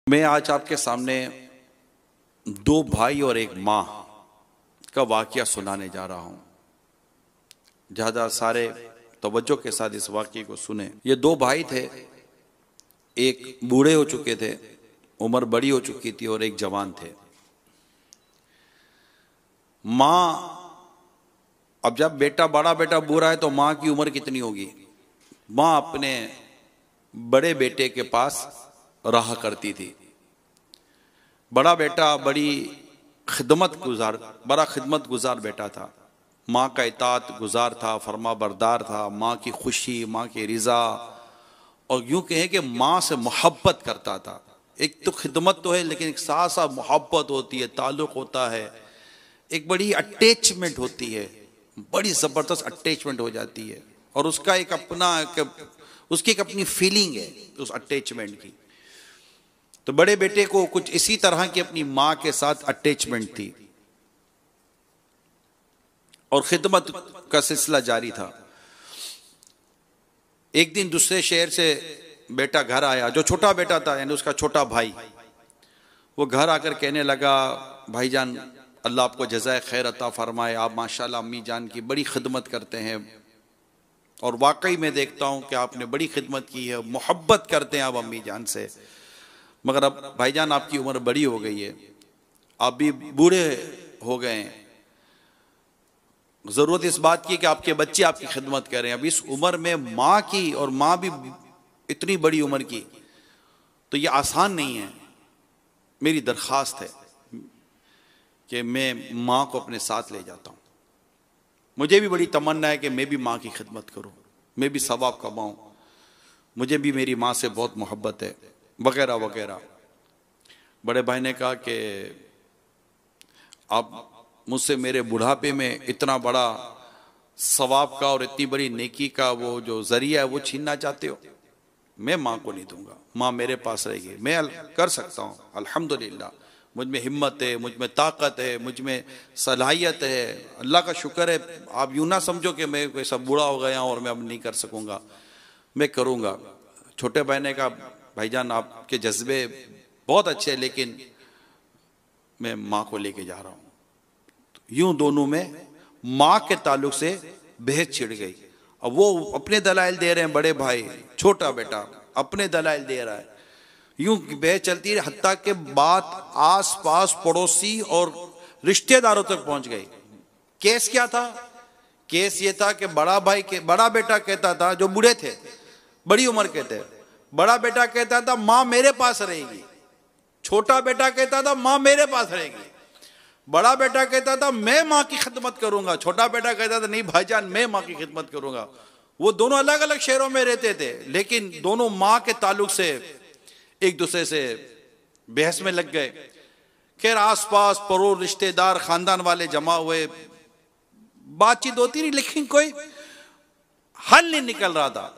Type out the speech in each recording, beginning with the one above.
मैं आज आपके सामने दो भाई और एक माँ का वाकया सुनाने जा रहा हूँ। ज़्यादा सारे तवज्जो के साथ इस वाकये को सुने। ये दो भाई थे, एक बूढ़े हो चुके थे, उम्र बड़ी हो चुकी थी, और एक जवान थे। माँ, अब जब बड़ा बेटा बूढ़ा है तो माँ की उम्र कितनी होगी? माँ अपने बड़े बेटे के पास रहा करती थी। बड़ा बेटा बड़ा खिदमत गुजार बेटा था। माँ का इताअत गुजार था, फरमा बरदार था, माँ की खुशी, माँ की रिजा, और यूं कहें कि माँ से मोहब्बत करता था। एक तो खिदमत तो है, लेकिन एक साथ साथ मोहब्बत होती है, ताल्लुक होता है, एक बड़ी अटैचमेंट होती है, बड़ी ज़बरदस्त अटैचमेंट हो जाती है, और उसका उसकी एक अपनी फीलिंग है उस अटैचमेंट की। तो बड़े बेटे को कुछ इसी तरह की अपनी माँ के साथ अटैचमेंट थी, और खिदमत का सिलसिला जारी था। एक दिन दूसरे शहर से बेटा घर आया, जो छोटा बेटा था, यानी उसका छोटा भाई। वो घर आकर कहने लगा, भाईजान अल्लाह आपको जज़ाए खैर अता फरमाए, आप माशाल्लाह अम्मी जान की बड़ी खिदमत करते हैं, और वाकई में देखता हूं कि आपने बड़ी खिदमत की है, मोहब्बत करते हैं आप अम्मी जान से। मगर अब भाईजान आपकी उम्र बड़ी हो गई है, आप भी बूढ़े हो गए हैं, जरूरत इस बात की कि आपके बच्चे आपकी खिदमत करें। अब इस उम्र में माँ की, और माँ भी इतनी बड़ी उम्र की, तो ये आसान नहीं है। मेरी दरख्वास्त है कि मैं माँ को अपने साथ ले जाता हूँ। मुझे भी बड़ी तमन्ना है कि मैं भी माँ की खिदमत करूँ, मैं भी सवाब कमाऊँ, मुझे भी मेरी माँ से बहुत मोहब्बत है, वगैरह वगैरह। बड़े भाई ने कहा कि आप मुझसे मेरे बुढ़ापे में इतना बड़ा सवाब का और इतनी बड़ी नेकी का वो जो जरिया है वो छीनना चाहते हो? मैं माँ को नहीं दूंगा, माँ मेरे पास रहेगी, मैं कर सकता हूँ। अल्हम्दुलिल्लाह, मुझ में हिम्मत है, मुझ में ताकत है, मुझ में सलाहियत है, अल्लाह का शुक्र है। आप यूँ ना समझो कि मैं कोई सब बूढ़ा हो गया और मैं अब नहीं कर सकूँगा, मैं करूँगा। छोटे भाई ने कहा, भाईजान आपके जज्बे बहुत अच्छे हैं, लेकिन मैं माँ को लेके जा रहा हूँ। यूं दोनों में माँ के ताल्लुक से बहस छिड़ गई। अब वो अपने दलाइल दे रहे हैं, बड़े भाई, छोटा बेटा अपने दलाइल दे रहा है, यूं बहस चलती रही, हत्ता के बात आस पास पड़ोसी और रिश्तेदारों तक पहुंच गई। केस क्या था? केस ये था कि बड़ा बेटा कहता था, जो बूढ़े थे, बड़ी उम्र के थे, बड़ा बेटा कहता था माँ मेरे पास रहेगी, छोटा बेटा कहता था माँ मेरे पास रहेगी। बड़ा बेटा कहता था मैं माँ की खिदमत करूंगा, छोटा बेटा कहता था नहीं भाईजान मैं माँ की खिदमत करूंगा। वो दोनों अलग अलग शहरों में रहते थे, लेकिन दोनों माँ के ताल्लुक से एक दूसरे से बहस में लग गए। खैर आसपास पड़ोस, रिश्तेदार, खानदान वाले जमा हुए, बातचीत होती रही, लेकिन कोई हल नहीं निकल रहा था।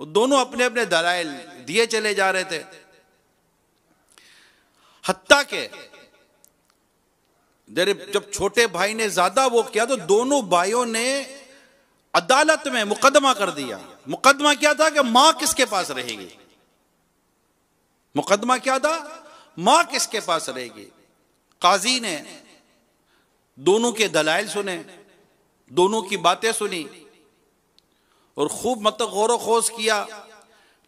वो दोनों अपने अपने दलाइल दिए चले जा रहे थे। हत्ता के जब छोटे भाई ने ज्यादा वो किया तो दोनों भाइयों ने अदालत में मुकदमा कर दिया। मुकदमा क्या था कि मां किसके पास रहेगी? मुकदमा क्या था? मां किसके पास रहेगी? काजी ने दोनों के दलाइल सुने, दोनों की बातें सुनी, और खूब गौर खोज किया,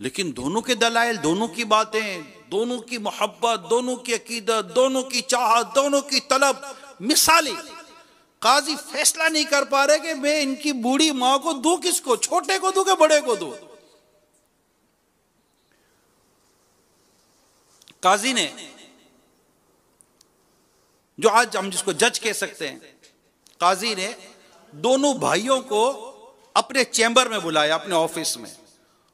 लेकिन दोनों के दलाइल, दोनों की बातें, दोनों की मोहब्बत, दोनों की अकीदत, दोनों की चाहत, दोनों की तलब मिसाली। काजी फैसला नहीं कर पा रहे कि मैं इनकी बूढ़ी मां को दूं किसको, छोटे को दूं कि बड़े को दूं। काजी ने, जो आज हम जिसको जज कह सकते हैं, काजी ने दोनों भाइयों को अपने चैम्बर में बुलाया, अपने ऑफिस में,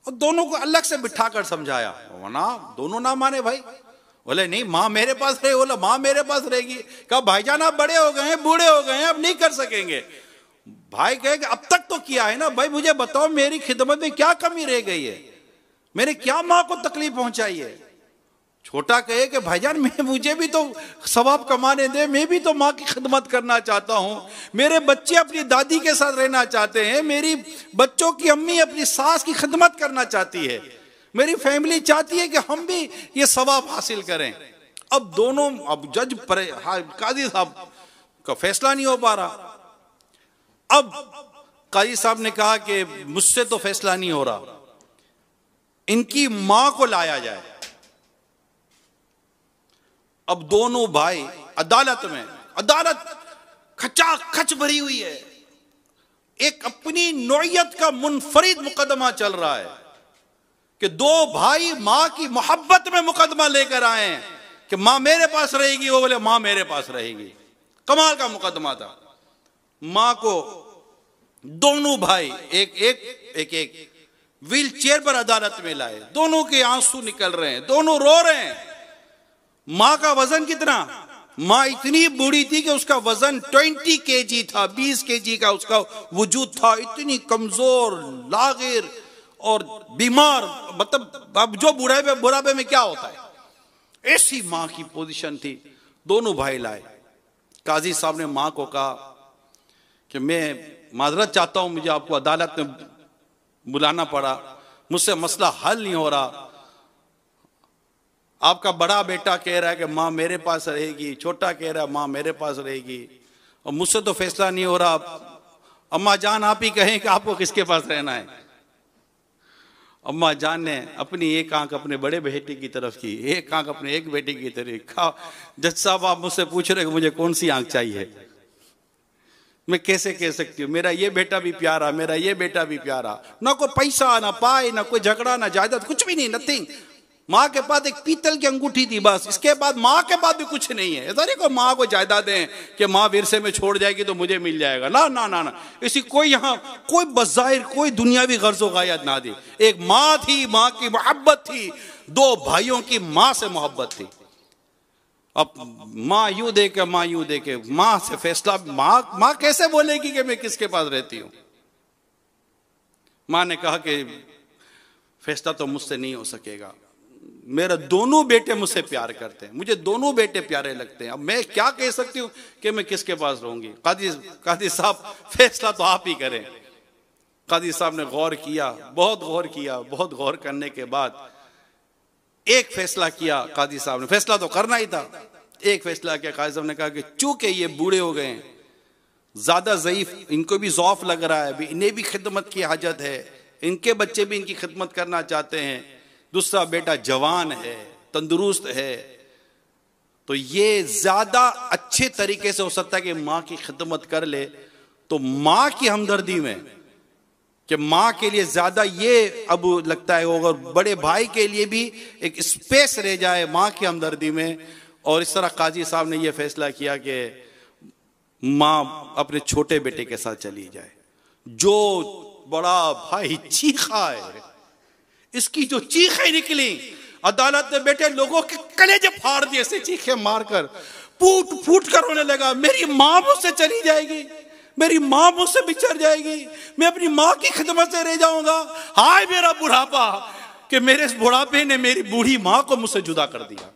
और दोनों को अलग से बिठाकर समझाया। वरना दोनों ना माने भाई, बोले नहीं माँ मेरे पास रहे, बोला माँ मेरे पास रहेगी। कहा भाईजान आप बड़े हो गए हैं, बूढ़े हो गए हैं, अब नहीं कर सकेंगे। भाई कहे कि अब तक तो किया है ना भाई, मुझे बताओ मेरी खिदमत में क्या कमी रह गई है, मैंने क्या माँ को तकलीफ पहुंचाई है? छोटा कहे कि भाईजान मुझे भी तो सवाब कमाने दे, मैं भी तो माँ की खिदमत करना चाहता हूँ, मेरे बच्चे अपनी दादी के साथ रहना चाहते हैं, मेरी बच्चों की अम्मी अपनी सास की खिदमत करना चाहती है, मेरी फैमिली चाहती है कि हम भी ये सवाब हासिल करें। अब दोनों, अब जज काजी साहब का फैसला नहीं हो पा रहा। अब काजी साहब ने कहा कि मुझसे तो फैसला नहीं हो रहा, इनकी मां को लाया जाए। अब दोनों भाई अदालत में, अदालत खचाखच भरी हुई है, एक अपनी नौइयत का मुनफरिद मुकदमा चल रहा है कि दो भाई मां की मोहब्बत में मुकदमा लेकर आए हैं कि मां मेरे पास रहेगी, वो बोले मां मेरे पास रहेगी। कमाल का मुकदमा था। मां को दोनों भाई एक व्हील चेयर पर अदालत में लाए, दोनों के आंसू निकल रहे हैं, दोनों रो रहे हैं। मां का वजन कितना? मां इतनी बूढ़ी थी कि उसका वजन 20 kg था, 20 kg का उसका वजूद था, इतनी कमजोर, लागिर और बीमार, मतलब अब जो बुढ़ापे में क्या होता है, ऐसी मां की पोजीशन थी। दोनों भाई लाए। काजी साहब ने मां को कहा कि मैं माजरत चाहता हूं, मुझे आपको अदालत में बुलाना पड़ा, मुझसे मसला हल नहीं हो रहा। आपका बड़ा बेटा कह रहा है कि मां मेरे पास रहेगी, छोटा कह रहा है मां मेरे पास रहेगी, और मुझसे तो फैसला नहीं हो रहा। अम्मा जान आप ही कहें कि आपको किसके पास रहना है। अम्मा जान ने अपनी एक आंख अपने बड़े बेटे की तरफ की, एक आंख अपने एक बेटे की तरफ। कहा जज साहब आप मुझसे पूछ रहे हो मुझे कौन सी आंख चाहिए, मैं कैसे कह सकती हूँ? मेरा ये बेटा भी प्यारा, मेरा ये बेटा भी प्यारा, ना कोई पैसा ना पाए, ना कोई झगड़ा ना जायदाद, कुछ भी नहीं, नथिंग। माँ के पास एक पीतल की अंगूठी थी बस, इसके बाद माँ के पास भी कुछ नहीं है। ऐसा नहीं को माँ को जायदाद दें कि माँ विरसे में छोड़ जाएगी तो मुझे मिल जाएगा, ना ना ना ना। इसी कोई यहाँ कोई बज़ाहिर कोई दुनियावी गर्ज़ो गायत ना दी। एक माँ थी, माँ की मोहब्बत थी, दो भाइयों की माँ से मोहब्बत थी। अब माँ यूं देखे, माँ यूं देखे, माँ से फैसला, माँ कैसे बोलेगी कि मैं किसके पास रहती हूं? माँ ने कहा कि फैसला तो मुझसे नहीं हो सकेगा, मेरा दोनों बेटे मुझसे प्यार करते हैं, मुझे दोनों बेटे प्यारे लगते हैं, अब मैं क्या कह सकती हूँ कि मैं किसके पास रहूंगी? काजी साहब फैसला तो आप ही करें। काजी साहब ने गौर किया, बहुत गौर किया, बहुत गौर करने के बाद एक फैसला किया। काजी साहब ने फैसला तो करना ही था, एक फैसला किया। काजी साहब ने कहा कि चूंकि ये बूढ़े हो गए हैं, ज्यादा ज़ईफ, इनको भी ज़ौफ लग रहा है, इन्हें भी खिदमत की हाजत है, इनके बच्चे भी इनकी खिदमत करना चाहते हैं, दूसरा बेटा जवान है, तंदुरुस्त है, तो ये ज्यादा अच्छे तरीके से हो सकता है कि माँ की खिदमत कर ले। तो माँ की हमदर्दी में कि माँ के लिए ज्यादा ये अब लगता है, अगर बड़े भाई के लिए भी एक स्पेस रह जाए माँ की हमदर्दी में। और इस तरह काजी साहब ने यह फैसला किया कि माँ अपने छोटे बेटे के साथ चली जाए। जो बड़ा भाई चीखा है, इसकी जो चीखें निकली, अदालत में बैठे लोगों के कलेजे फाड़ दिए, ऐसे चीखें मारकर फूट फूट कर रोने लगा, मेरी माँ मुझसे चली जाएगी, मेरी माँ मुझसे बिछड़ जाएगी, मैं अपनी माँ की खिदमत से रह जाऊंगा। हाय मेरा बुढ़ापा कि मेरे इस बुढ़ापे ने मेरी बूढ़ी माँ को मुझसे जुदा कर दिया।